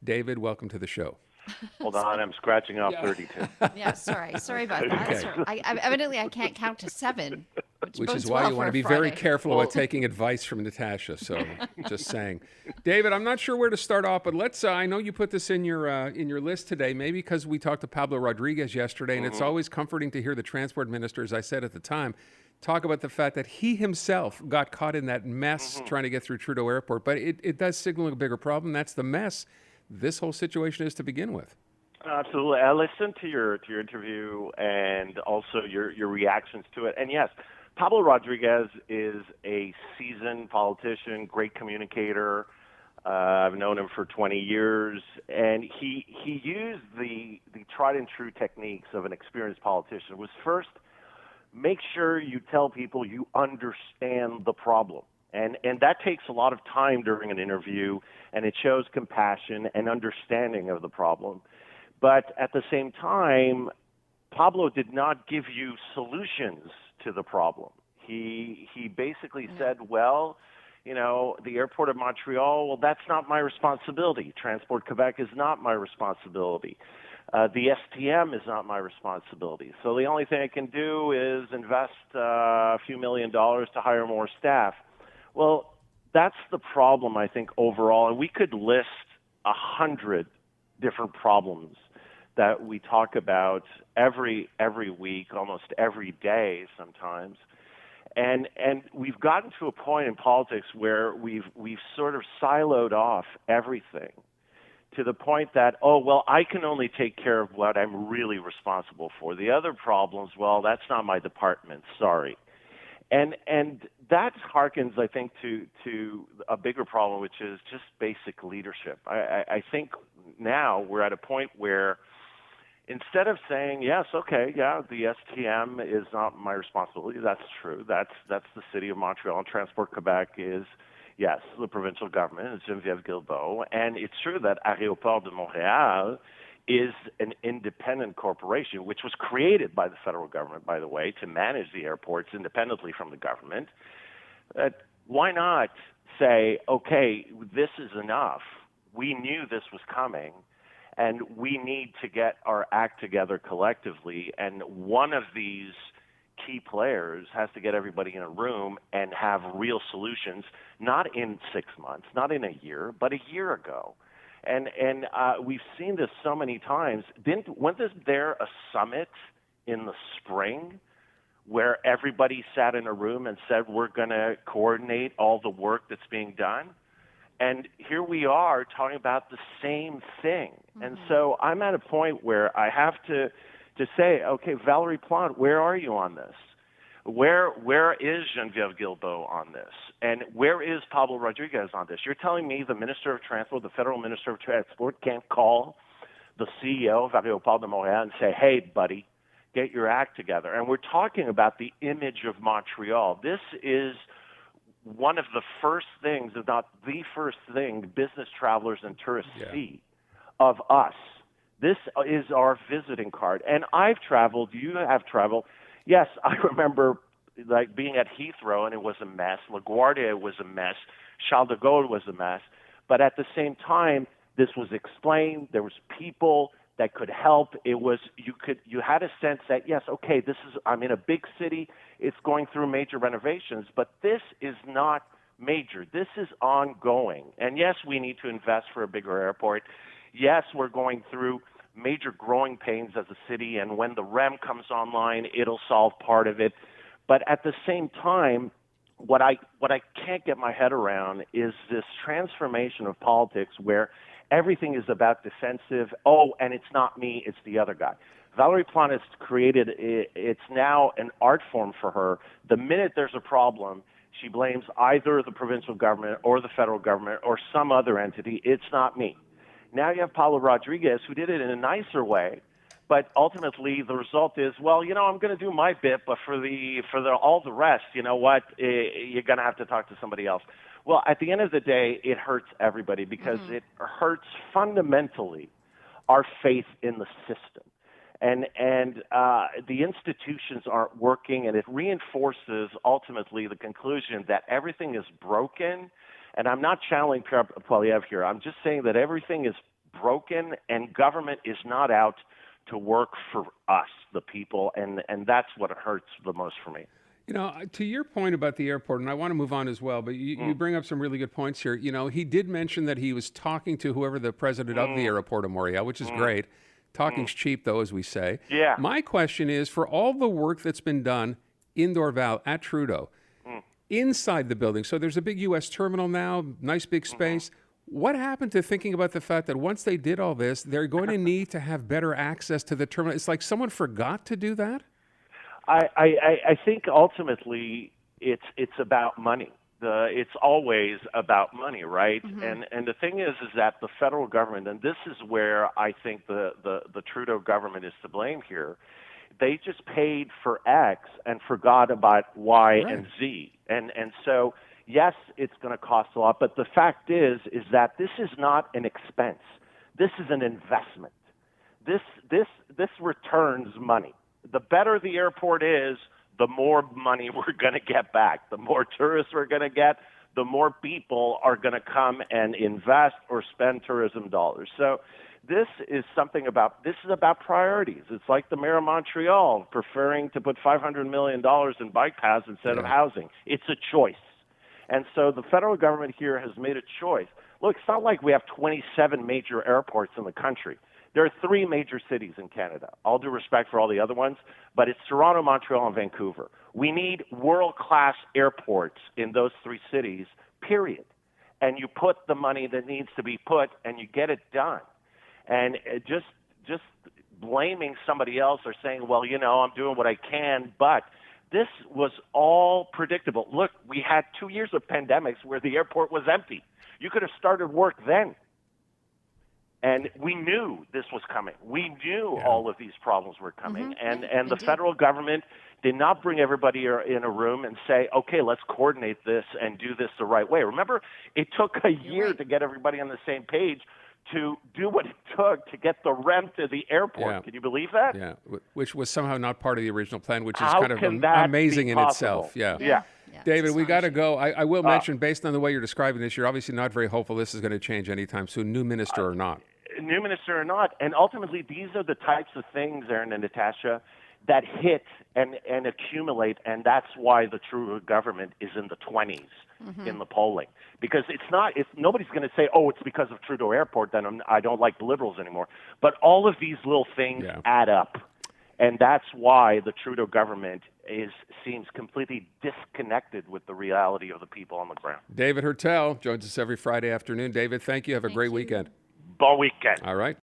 David, welcome to the show. Hold on, I'm scratching off 32. Yeah, sorry about that. Okay. Evidently, I can't count to seven, which Which is bodes why well you for want to a be very Friday. careful Well, about taking advice from Natasha. So, just saying, David, I'm not sure where to start off, but let's. I know you put this in your list today. Maybe because we talked to Pablo Rodriguez yesterday, and it's always comforting to hear the transport minister, as I said at the time, talk about the fact that he himself got caught in that mess trying to get through Trudeau Airport. But it does signal a bigger problem. That's the mess this whole situation is to begin with. absolutely. I listened to your interview and also your reactions to it. And yes, Pablo Rodriguez is a seasoned politician, great communicator. I've known him for 20 years, and he used the tried and true techniques of an experienced politician. Was first, make sure you tell people you understand the problem. And that takes a lot of time during an interview, and it shows compassion and understanding of the problem. But at the same time, Pablo did not give you solutions to the problem. He basically said, well, the airport of Montreal, well, that's not my responsibility. Transport Quebec is not my responsibility. The STM is not my responsibility. So the only thing I can do is invest a few $1,000,000 to hire more staff. Well, that's the problem, I think, overall. And we could list 100 different problems that we talk about every week, almost every day sometimes. And we've gotten to a point in politics where we've sort of siloed off everything to the point that, oh, well, I can only take care of what I'm really responsible for. The other problems, well, that's not my department. Sorry. And that harkens, I think, to a bigger problem, which is just basic leadership. I think now we're at a point where instead of saying, yes, okay, yeah, the STM is not my responsibility, that's true. That's the city of Montreal, and Transport Quebec is, yes, the provincial government, it's Geneviève Guilbeault. And it's true that Aéroport de Montréal is an independent corporation, which was created by the federal government, by the way, to manage the airports independently from the government. Why not say, okay, this is enough. We knew this was coming, and we need to get our act together collectively. And one of these key players has to get everybody in a room and have real solutions, not in 6 months, not in a year, but a year ago. And we've seen this so many times. Wasn't there a summit in the spring where everybody sat in a room and said, we're going to coordinate all the work that's being done? And here we are talking about the same thing. And so I'm at a point where I have to say, okay, Valerie Plante, where are you on this? Where is Geneviève Guilbeault on this? And where is Pablo Rodriguez on this? You're telling me the Minister of Transport, the Federal Minister of Transport, can't call the CEO of Aéroport de Montréal and say, hey, buddy, get your act together. And we're talking about the image of Montreal. This is one of the first things, if not the first thing, business travelers and tourists see of us. This is our visiting card. And I've traveled, you have traveled. Yes, I remember like being at Heathrow and it was a mess. LaGuardia was a mess. Charles de Gaulle was a mess. But at the same time, this was explained. There was people that could help. It was you had a sense that yes, okay, I'm in a big city. It's going through major renovations, but this is not major. This is ongoing. And yes, we need to invest for a bigger airport. Yes, we're going through major growing pains as a city, and when the REM comes online, it'll solve part of it. But at the same time, what I can't get my head around is this transformation of politics where everything is about defensive. Oh, and it's not me, it's the other guy. Valerie Plante has created, it's now an art form for her. The minute there's a problem, she blames either the provincial government or the federal government or some other entity. It's not me. Now you have Pablo Rodriguez, who did it in a nicer way, but ultimately the result is, well, I'm going to do my bit, but for all the rest, you know what? You're going to have to talk to somebody else. Well, at the end of the day, it hurts everybody because it hurts fundamentally our faith in the system. And the institutions aren't working, and it reinforces ultimately the conclusion that everything is broken. And I'm not channeling Pierre Poilievre here. I'm just saying that everything is broken, and government is not out to work for us, the people, and that's what hurts the most for me. You know, to your point about the airport, and I want to move on as well, but you bring up some really good points here. You know, he did mention that he was talking to whoever the president of the airport of Montreal, which is great. Talking's cheap, though, as we say. Yeah. My question is, for all the work that's been done in Dorval at Trudeau, inside the building, so there's a big U.S. terminal now, nice big space. What happened to thinking about the fact that once they did all this, they're going to need to have better access to the terminal? It's like someone forgot to do that? I think ultimately it's about money. It's always about money, right? And the thing is that the federal government, and this is where I think the Trudeau government is to blame here. They just paid for X and forgot about Y and Z, and so yes, it's going to cost a lot. But the fact is that this is not an expense. This is an investment. This returns money. The better the airport is, the more money we're going to get back. The more tourists we're going to get, the more people are going to come and invest or spend tourism dollars. So this is about priorities. It's like the mayor of Montreal preferring to put $500 million in bike paths instead of housing. It's a choice. And so the federal government here has made a choice. Look, it's not like we have 27 major airports in the country. There are 3 major cities in Canada. All due respect for all the other ones, but it's Toronto, Montreal, and Vancouver. We need world-class airports in those 3 cities, period. And you put the money that needs to be put, and you get it done. And just blaming somebody else or saying, well, you know, I'm doing what I can, but this was all predictable. Look, we had 2 years of pandemics where the airport was empty. You could have started work then. And we knew this was coming. We knew all of these problems were coming. And the federal government did not bring everybody in a room and say, okay, let's coordinate this and do this the right way. Remember, it took a year to get everybody on the same page to do what it took to get the ramp to the airport. Yeah. Can you believe that? Yeah, which was somehow not part of the original plan, which is How kind of can that amazing be in possible? itself. Yeah. Yeah. David, we got to go. I will mention, based on the way you're describing this, you're obviously not very hopeful this is going to change anytime soon, new minister or not. New minister or not. And ultimately, these are the types of things, Aaron and Natasha, that hit and accumulate, and that's why the Trudeau government is in the 20s in the polling. Because nobody's going to say, oh, it's because of Trudeau Airport, then I don't like the Liberals anymore. But all of these little things add up, and that's why the Trudeau government seems completely disconnected with the reality of the people on the ground. David HEURTEL joins us every Friday afternoon. David, thank you. Have a great weekend. Bon weekend. All right.